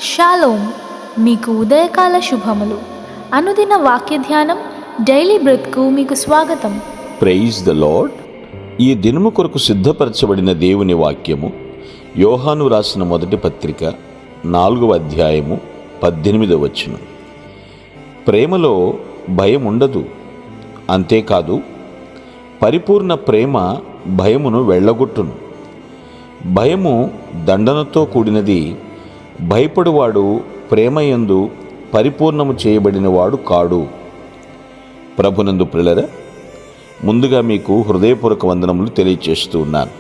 Shalom. మీకు ఉదయకాల శుభములు. అనుదిన వాక్య ధ్యానం డైలీ బ్రెత్కు మీకు స్వాగతం. Praise the Lord. ఈ దినము కొరకు సిద్ధపరచబడిన దేవుని వాక్యము యోహాను రాసిన మొదటి పత్రిక 4వ అధ్యాయము 18వ వచనం. ప్రేమలో భయం ఉండదు, అంతేకాదు పరిపూర్ణ ప్రేమ భయమును వెళ్ళగొట్టును. భయము దండనతో కూడినది, భయపడువాడు ప్రేమయందు పరిపూర్ణము చేయబడినవాడు కాడు. ప్రభునందు ప్రియులారా, ముందుగా మీకు హృదయపూర్వక వందనములు తెలియచేస్తూ ఉన్నాను.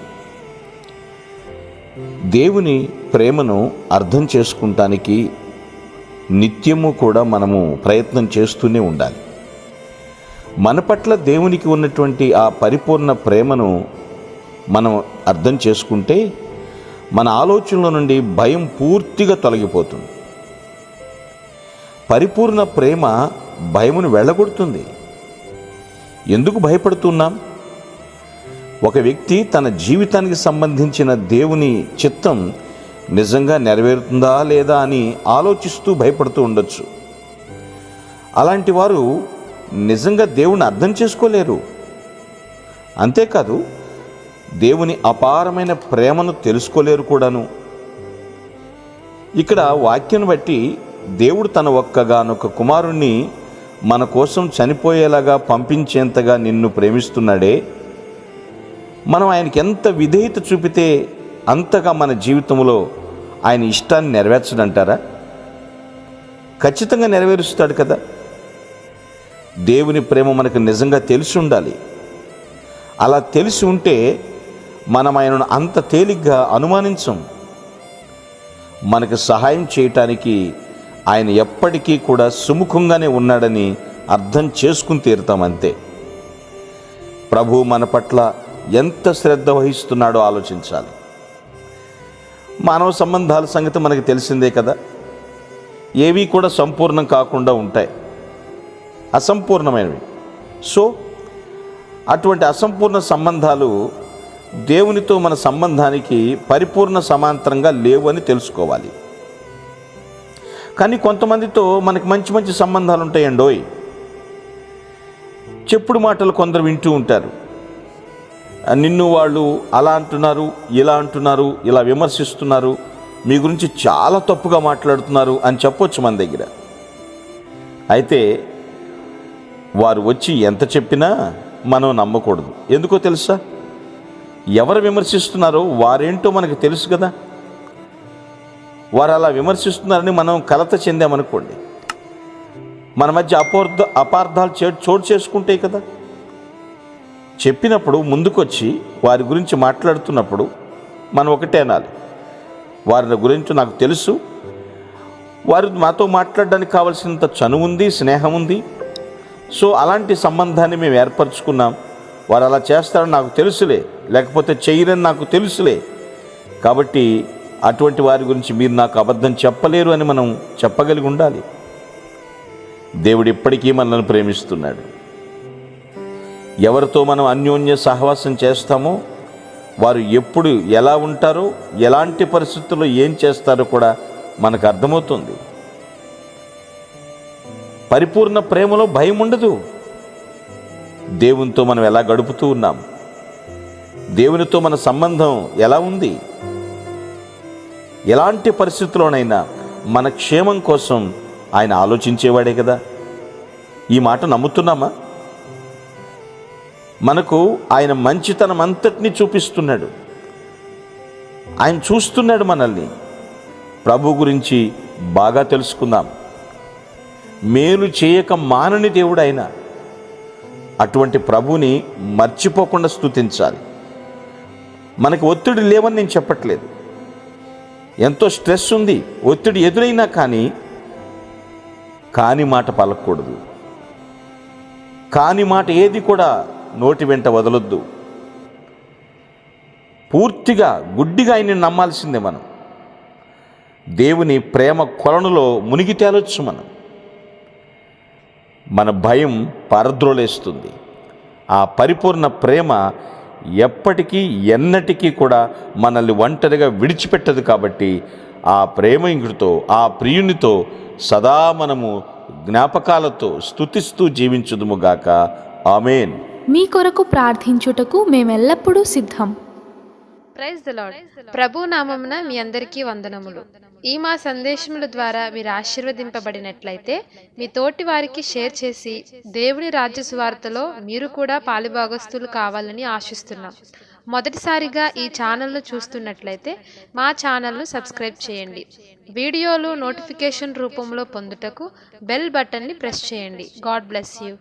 దేవుని ప్రేమను అర్థం చేసుకుంటానికి నిత్యము కూడా మనము ప్రయత్నం చేస్తూనే ఉండాలి. మన పట్ల దేవునికి ఉన్నటువంటి ఆ పరిపూర్ణ ప్రేమను మనం అర్థం చేసుకుంటే మన ఆలోచనల నుండి భయం పూర్తిగా తొలగిపోతుంది. పరిపూర్ణ ప్రేమ భయమును వెళ్ళగొడుతుంది. ఎందుకు భయపడుతున్నాం? ఒక వ్యక్తి తన జీవితానికి సంబంధించిన దేవుని చిత్తం నిజంగా నెరవేరుతుందా లేదా అని ఆలోచిస్తూ భయపడుతూ ఉండొచ్చు. అలాంటి వారు నిజంగా దేవుని అర్థం చేసుకోలేరు. అంతేకాదు దేవుని అపారమైన ప్రేమను తెలుసుకోలేరు కూడాను. ఇక్కడ వాక్యం బట్టి దేవుడు తన ఒక్కగానొక్క కుమారుణ్ణి మన కోసం చనిపోయేలాగా పంపించేంతగా నిన్ను ప్రేమిస్తున్నాడే. మనం ఆయనకి ఎంత విధేయత చూపితే అంతగా మన జీవితంలో ఆయన ఇష్టాన్ని నెరవేర్చడంటారా? ఖచ్చితంగా నెరవేరుస్తాడు కదా. దేవుని ప్రేమ మనకు నిజంగా తెలిసి ఉండాలి. అలా తెలిసి ఉంటే మనం ఆయనను అంత తేలిగ్గా అనుమానించం. మనకు సహాయం చేయటానికి ఆయన ఎప్పటికీ కూడా సుముఖంగానే ఉన్నాడని అర్థం చేసుకుని తీరుతాం, అంతే. ప్రభు మన పట్ల ఎంత శ్రద్ధ వహిస్తున్నాడో ఆలోచించాలి. మానవ సంబంధాల సంగతి మనకు తెలిసిందే కదా. ఏవి కూడా సంపూర్ణం కాకుండా ఉంటాయి, అసంపూర్ణమైనవి. సో అటువంటి అసంపూర్ణ సంబంధాలు దేవునితో మన సంబంధానికి పరిపూర్ణ సమాంతరంగా లేవు అని తెలుసుకోవాలి. కానీ కొంతమందితో మనకి మంచి మంచి సంబంధాలు ఉంటాయండోయ్. చెప్పుడు మాటలు కొందరు వింటూ ఉంటారు. నిన్ను వాళ్ళు అలా అంటున్నారు, ఇలా అంటున్నారు, ఇలా విమర్శిస్తున్నారు, మీ గురించి చాలా తప్పుగా మాట్లాడుతున్నారు అని చెప్పొచ్చు మన దగ్గర. అయితే వారు వచ్చి ఎంత చెప్పినా మనం నమ్మకూడదు. ఎందుకో తెలుసా? ఎవరు విమర్శిస్తున్నారో వారేంటో మనకు తెలుసు కదా. వారు అలా విమర్శిస్తున్నారని మనం కలత చెందామనుకోండి, మన మధ్య అపార్థాలు చోటు చేసుకుంటాయి కదా. చెప్పినప్పుడు ముందుకొచ్చి వారి గురించి మాట్లాడుతున్నప్పుడు మనం ఒకటే అనాలి, వారి గురించి నాకు తెలుసు, వారు మాతో మాట్లాడడానికి కావాల్సినంత చనువు ఉంది, స్నేహం ఉంది. సో అలాంటి సంబంధాన్ని మేము ఏర్పరచుకున్నాం. వారు అలా చేస్తారని నాకు తెలుసులే, లేకపోతే చేయరని నాకు తెలుసులే, కాబట్టి అటువంటి వారి గురించి మీరు నాకు అబద్ధం చెప్పలేరు అని మనం చెప్పగలిగి ఉండాలి. దేవుడు ఇప్పటికీ మనల్ని ప్రేమిస్తున్నాడు. ఎవరితో మనం అన్యోన్య సహవాసం చేస్తామో వారు ఎప్పుడు ఎలా ఉంటారో, ఎలాంటి పరిస్థితుల్లో ఏం చేస్తారో కూడా మనకు అర్థమవుతుంది. పరిపూర్ణ ప్రేమలో భయం ఉండదు. దేవునితో మనం ఎలా గడుపుతూ ఉన్నాం, దేవునితో మన సంబంధం ఎలా ఉంది, ఎలాంటి పరిస్థితుల్లోనైనా మన క్షేమం కోసం ఆయన ఆలోచించేవాడే కదా. ఈ మాట నమ్ముతున్నామా? మనకు ఆయన మంచితనం అంతటినీ చూపిస్తున్నాడు. ఆయన చూస్తున్నాడు మనల్ని. ప్రభు గురించి బాగా తెలుసుకుందాం. మేలు చేయక మానని దేవుడు ఆయన. అటువంటి ప్రభుని మర్చిపోకుండా స్తుతించాలి. మనకి ఒత్తిడి లేవని నేను చెప్పట్లేదు. ఎంతో స్ట్రెస్ ఉంది, ఒత్తిడి ఎదురైనా కాని మాట పలకూడదు. కాని మాట ఏది కూడా నోటి వెంట వదలొద్దు. పూర్తిగా గుడ్డిగా ఆయన్ని నమ్మాల్సిందే మనం. దేవుని ప్రేమ కొలనులో మునిగి తేలొచ్చు మనం. మన భయం పారద్రోలేస్తుంది. ఆ పరిపూర్ణ ప్రేమ ఎప్పటికీ ఎన్నటికీ కూడా మనల్ని ఒంటరిగా విడిచిపెట్టదు. కాబట్టి ఆ ప్రేమికుడితో, ఆ ప్రియునితో సదా మనము జ్ఞాపకాలతో స్తుతిస్తూ జీవించుదుముగాక. ఆమేన్. మీ కొరకు ప్రార్థించుటకు మేమెల్లప్పుడూ సిద్ధం. Praise the lord. ప్రభు నామమున మీ అందరికీ వందనములు. ఈ మా సందేశముల ద్వారా మీరు ఆశీర్వదింపబడినట్లయితే మీ తోటి వారికి షేర్ చేసి దేవుని రాజ్య సువార్తలో మీరు కూడా పాలుభాగస్తులు కావాలని ఆశిస్తున్నాం. మొదటిసారిగా ఈ ఛానల్ను చూస్తున్నట్లయితే మా ఛానల్ను సబ్స్క్రైబ్ చేయండి. వీడియోలు నోటిఫికేషన్ రూపంలో పొందుటకు బెల్ బటన్ని ప్రెస్ చేయండి. God bless you.